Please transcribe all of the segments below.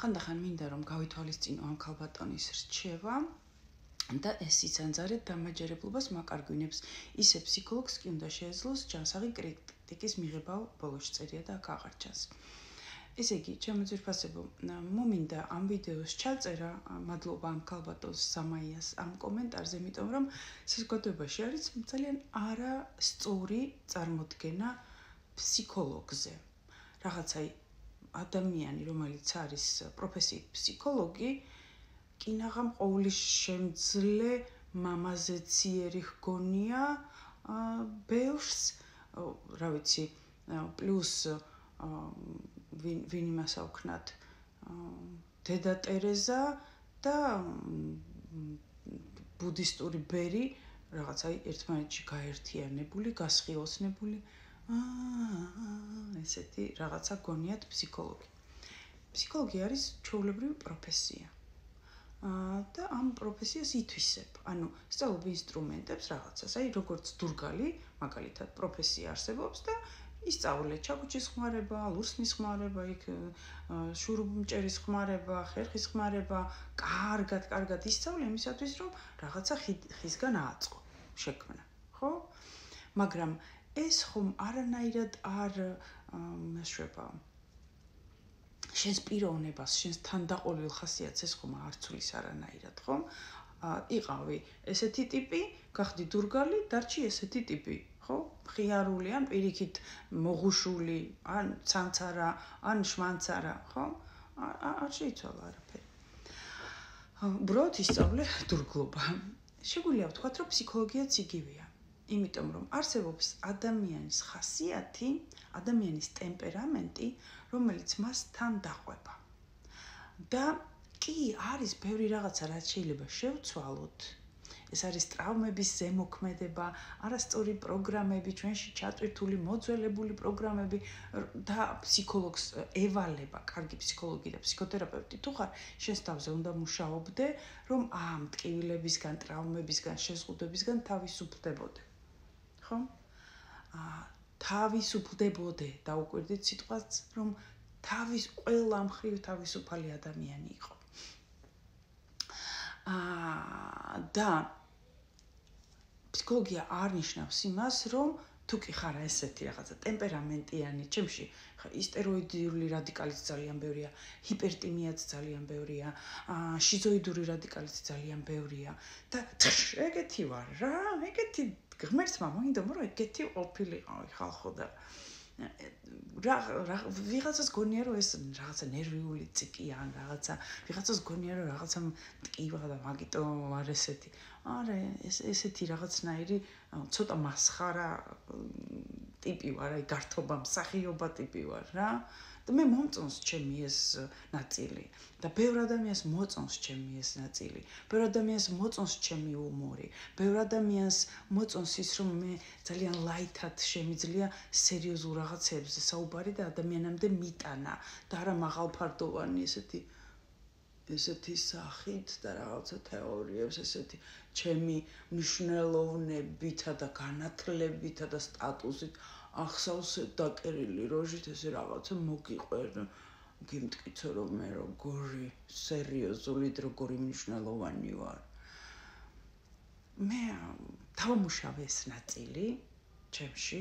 ხანდახან მინდა რომ გავითვალისწინო ამ ქალბატონის რჩევა და ეს იცანძარეთ დამაჯერებლობას მაკარგვინებს ისე ფსიქოლოგს კი უნდა შეეძლოს ჯანსაღი კრიტიკის მიღება ბოლოს წერია და აქ აღარ ჩანს. ესე იგი, ჩემო ძვირფასებო, მომინდა ამ ვიდეოს ჩაწერა, მადლობა ამ ქალბატონს სამაიას ამ კომენტარზე, იმიტომ რომ საზოგადოებაში არის ძალიან არასწორი წარმოდგენა ფსიქოლოგზე. რაღაცა ადამიანი, რომელიც არის პროფესიით ფსიქოლოგი, კინაღამ ყოვლის შემძლე მამაზე ციერი ჰგონია ბევრს, რა ვიცი, პლუს ვინ იმას აუქნათ დედა ტერეზა და ბუდისტური ბერი რაღაცა ერთმანეთში გაერთიანებული, გასხიოსნებული ესეთი რაღაცა გონიათ ფსიქოლოგი. ფსიქოლოგი არის ჩვეულებრივი პროფესია. და ამ პროფესიას ითვისებ. ანუ სწავლობ ინსტრუმენტებს რაღაცას, აი როგორც დურგალი, მაგალითად, პროფესია არსებობს და ისწავლე ჩაკუჩის ხმარება, ლურსმის ხმარება, იქ შურუბმჭერის ხმარება, ხერხის ხმარება, კარგად ისწავლე იმისათვის, რომ რაღაცა ხისგან ააწყო შექმნა, ხო? მაგრამ ეს ხომ არანაირად არ შეება შენს პიროვნებას, შენს თანდაყოლილ ხასიათს ეს ხომ არ ცulis არანაირად, ხო? იყავი ესეთი ტიპი, გახდი დურგალი, დარჩი ესეთი ტიპი, ხო? მხიარული ან პირიქით მოღუშული, ან ცანცარა, ან შვანცარა, ხო? არ შეიცვალა არაფერი. უბრალოდ ისწავლე დურგლობა. შეგვიძლია ვთქვათ, რომ ფსიქოლოგიაც იგივეა. იმიტომ რომ არსებობს ადამიანის ხასიათი, ადამიანის ტემპერამენტი, რომელიც მას თან დაყვება. და კი არის ბევრი რაღაცა, რაც შეიძლება შევცვალოთ. ეს არის ტრავმების ზემოქმედება, არასწორი პროგრამები, ჩვენში ჩატვირთული, მოძველებული პროგრამები და ფსიქოლოგს ევალება, კარგი ფსიქოლოგი და ფსიქოთერაპევტი თუ ხარ, შენს თავზე უნდა მუშაობდე, რომ ამ ტკივილებისგან, ტრავმებისგან, შეზღუდვებისგან თავისუფლდებოდე. ხო? თავისუფლდებოდე, დაუკვირდით სიტყვას, რომ ყველა მხრივ თავისუფალი ადამიანი იყო. და ფსიქოლოგია არ ნიშნავს იმას, რომ თუ კი ხარ ესეთი რაღაცა ტემპერამენტიანი, ჩემში ისტეროიდული რადიკალიც ძალიან ბევრია, ჰიპერტიმიაც ძალიან ბევრია, შიზოიდური რადიკალიც ძალიან ბევრია და ეგეთი ვარ რა, ეგეთი ღმერთმა მოინდა რომ ეგეთი ყოფილიყავი ხალხო და ვიღაცას გონია რომ ეს რაღაცა ნერვიული ციკია ან რაღაცა ვიღაცას გონია რომ რაღაცა მტკივა და მაგიტო არ ესეთი არა ესეთი რაღაცნაირი ცოტა მასხარა ტიპი ვარ აი გართობა მსახიობა ტიპი ვარ რა და მე მომწონს ჩემი ეს ნაწილი და ბევრ ადამიანს მოწონს ჩემი ეს ნაწილი ბევრ ადამიანს მოწონს ჩემი უმორი ბევრ ადამიანს მოწონს ის რომ მე ძალიან ლაითად შემიძლია სერიოზულ რაღაცებზე საუბარი და ადამიანამდე მიტანა და არა მაღალფარდოვანი ესეთი სახით და რაღაცა თეორიებს ესეთი ჩემი მნიშვნელოვნებითა და განათლებითა და სტატუსით ახსავს დაკერილი როჟით ესე რაღაცა მოგიყვერ გიმტკიცო რომ მე როგორი სერიოზული როგორი მნიშვნელოვანი ვარ მე თავმუშავე ეს ნაწილი ჩემში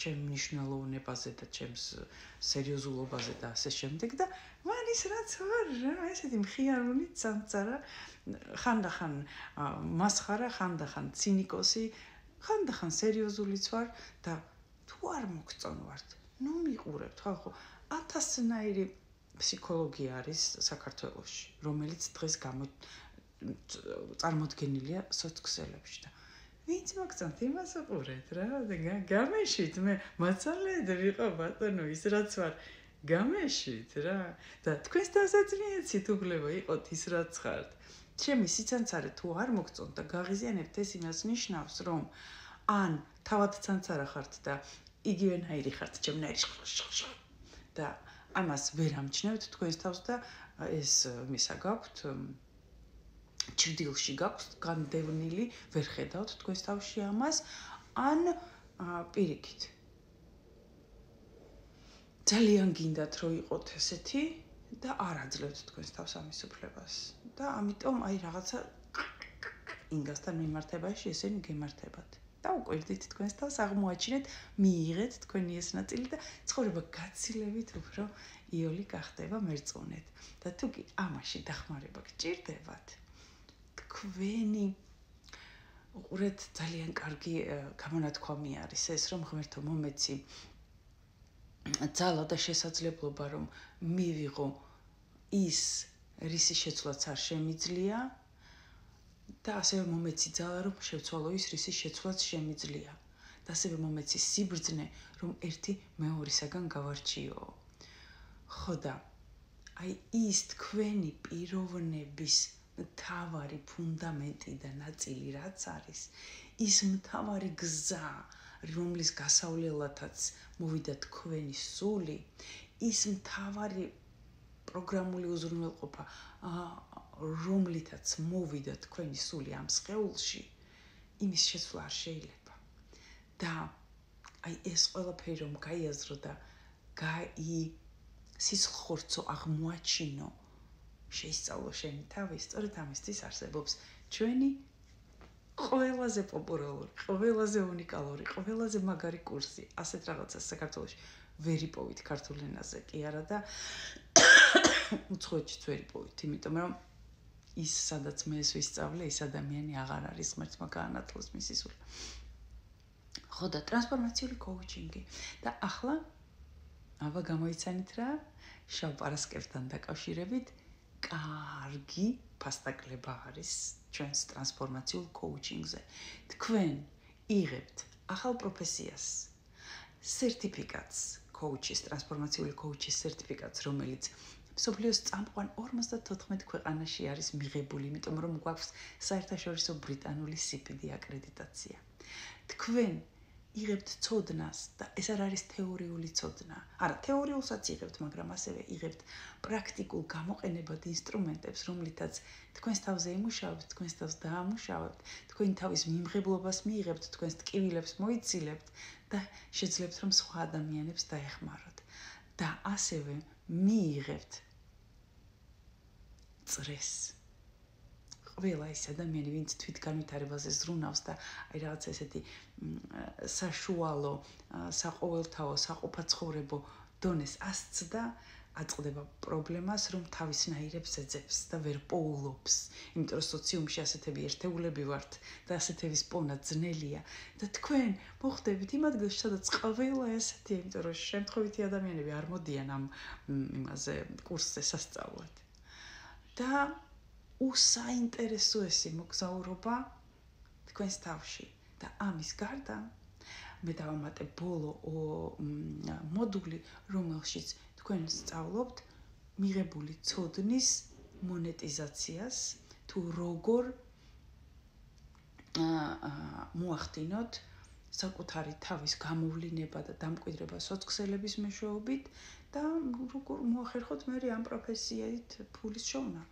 ჩემ მნიშვნელოვნებაზე და ჩემს სერიოზულობაზე და ასე შემდეგ და მან ის რაც ვარ რა ესეთი მხიარული ცანცარა ხანდახან მასხარა ხანდახან ცინიკოსი ხანდახან სერიოზულიც ვარ და თუ არ მოგწონვართ ნუ მიყურებთ ხო 1000-ნაირი ფსიქოლოგია არის საქართველოში რომელიც დღეს წარმოდგენილია სოცქსელებში და ვინც მოგწონთ იმას უყურეთ რა და გამეშით მე მაცალედ ვიყო ბატონო ის რაც ვარ გამეშით რა და თქვენს თავსაც მიეცით უგლებო იყოთ ის რაც ხართ ჩემი სიცანცარე თუ არ მოგწონთ და გაღიზიანებთ ეს იმას ნიშნავს რომ ან თავად ცანცარა ხართ და იგივენაირი ხართ ჩემნაირი და ამას ვერ ამჩნევთ თქვენს თავს და ეს მისა გაქვთ ჭრდილში გაქვთ განდევნილი ვერ ხედავთ თქვენს თავში ამას ან პირიქით ძალიან გინდათ რომ იყოთ ესეთი და არ აძლევთ თქვენს თავს ამის უფლებას. და ამიტომ აი რაღაცა ინგასთან მიმართებაში ესენი გემართებათ. და უკვირდით თქვენს თავს, აღმოაჩინეთ, მიიღეთ თქვენი ეს ნაწილი და ცხოვრება გაცილებით უფრო იოლი გახდება მერწონეთ. და თუ კი ამაში დახმარება გჭირდებათ, თქვენი უყურეთ ძალიან კარგი გამონათქვამი არის ეს, რომ ღმერთო მომეცი ძალა და შესაძლებლობა, რომ მივიღო ის რისი შეცვლაც არ შემიძლია და ასევე მომეცი ძალა, რომ შევცვალო ის რისი შეცვლაც შემიძლია და ასევე მომეცი სიბრძნე, რომ ერთი მეორისაგან გავარჩიო. ხო და აი ის თქვენი პიროვნების მთავარი ფუნდამენტი და ნაწილი რაც არის, ის მთავარი გზა, რომლის გასავლელათაც მოვიდა თქვენი სული, ის მთავარი პროგრამული უზრუნველყოფა, რომლითაც მოვიდა თქვენი სული ამ სხეულში, იმის შეცვლა არ შეიძლება. და აი ეს ყველაფერი რომ გაიაზრო და სისხლხორცო აღმოაჩინო, შეისწავლო შენი თავი, სწორედ ამისთვის არსებობს ჩვენი ყველაზე პოპულარული, ყველაზე უნიკალური, ყველაზე მაგარი კურსი. ასეთ რაღაცას საქართველოში ვერ იპოვით ქართულ ენაზე კი არა და უცხოეთშიც ვერ იპოვით, იმიტომ რომ ის სადაც მე ეს ვისწავლე, ის ადამიანი აღარ არის ღმერთმა გაანათლოს მისი სული. ხო და ტრანსფორმაციული კოუჩინგი და ახლა აბა გამოიცანით რა შავ პარასკევთან დაკავშირებით კარგი ფასტაკლება არის ჩვენს ტრანსფორმაციულ კოუჩინგზე. თქვენ იღებთ ახალ პროფესიას, სერტიფიკატს, კოუჩის, ტრანსფორმაციული კოუჩის სერტიფიკატს, რომელიც მსოფლიოს წამყვან 54 ქვეყანაში არის მიღებული, იმიტომ რომ გვაქვს საერთაშორისო ბრიტანული CPD აკრედიტაცია. თქვენ იღებთ ცოდნას და ეს არ არის თეორიული ცოდნა. არა, თეორიულსაც იღებთ, მაგრამ ასევე იღებთ პრაქტიკულ გამოყენებად ინსტრუმენტებს, რომლითაც თქვენს თავზე იმუშავებთ, თქვენს თავს დაამუშავებთ, თქვენი თავის მიმღებლობას მიიღებთ, თქვენს ტკივილებს მოიცილებთ და შეძლებთ რომ სხვა ადამიანებს დაეხმაროთ. და ასევე მიიღებთ წრეს. ყველა ის ადამიანი, ვინც თვითგანვითარებაზე ზრუნავს და აი რაღაც ესეთი საშუალო, საყოველთაო, საყოფაცხოვრებო დონეს ასწდა, აწყდება პრობლემას, რომ თავისნაირებს ეძებს და ვერ პოულობს. იმიტომ რომ სოციუმში ასეთები ერთეულები ვართ და ასეთების პოვნა ძნელია. და თქვენ მოხდებით იმ ადგილში, სადაც ყველა ესეთია, იმიტომ რომ შემთხვევითი ადამიანები არ მოდიან ამ იმაზე კურსზე სასწავლად. და უსაინტერესოესი მოგზაურობა თქვენს თავში და ამის გარდა მე დავამატებ ბოლო მოდული, რომელშიც თქვენ სწავლობთ მიღებული ცოდნის მონეტიზაციას, თუ როგორ მოახდინოთ საკუთარი თავის გამოვლინება და დამკვიდრება სოციალების მეშვეობით და როგორ მოახერხოთ მე ამ პროფესიით ფულის შოვნა.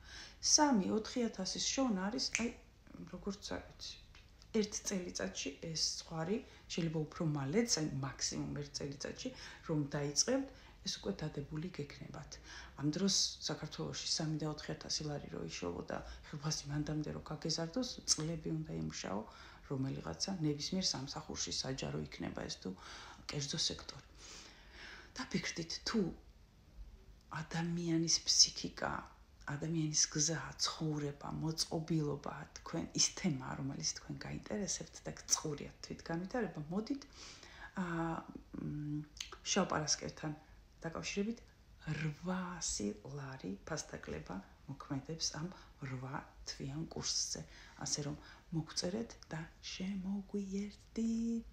3-4000-ის შოვნა არის, აი, როგორც ვიცი, ერთ წელიწადში ეს ზღვარი, შეიძლება უფრო მალეც, აი მაქსიმუმ ერთ წელიწადში რომ დაიწყებთ, ეს უკვე დადებული გექნებათ. ამ დროს საქართველოში 3 და 4000 ლარი რო იშოვო და ხილვასი მანდამდე რო გაგეზარდოს, წლები უნდა იმუშაო, რომელიღაცა ნებისმიერ სამსახურში საჯარო იქნება ეს თუ კერძო სექტორი. დაფიქრდით, თუ ადამიანის ფსიქიკა, ადამიანის გზა, ცხოვრება, მოწყობილობა, თქვენ ის თემა, რომელიც თქვენ გაინტერესებთ და გწყურიათ თვითგანვითარება, მოდით შავ პარასკევთან დაკავშირებით 800 ლარი ფასტაკლება მოქმედებს ამ 8 თვიან კურსზე. ასე რომ მოგწერეთ და შემოგვიერთდით.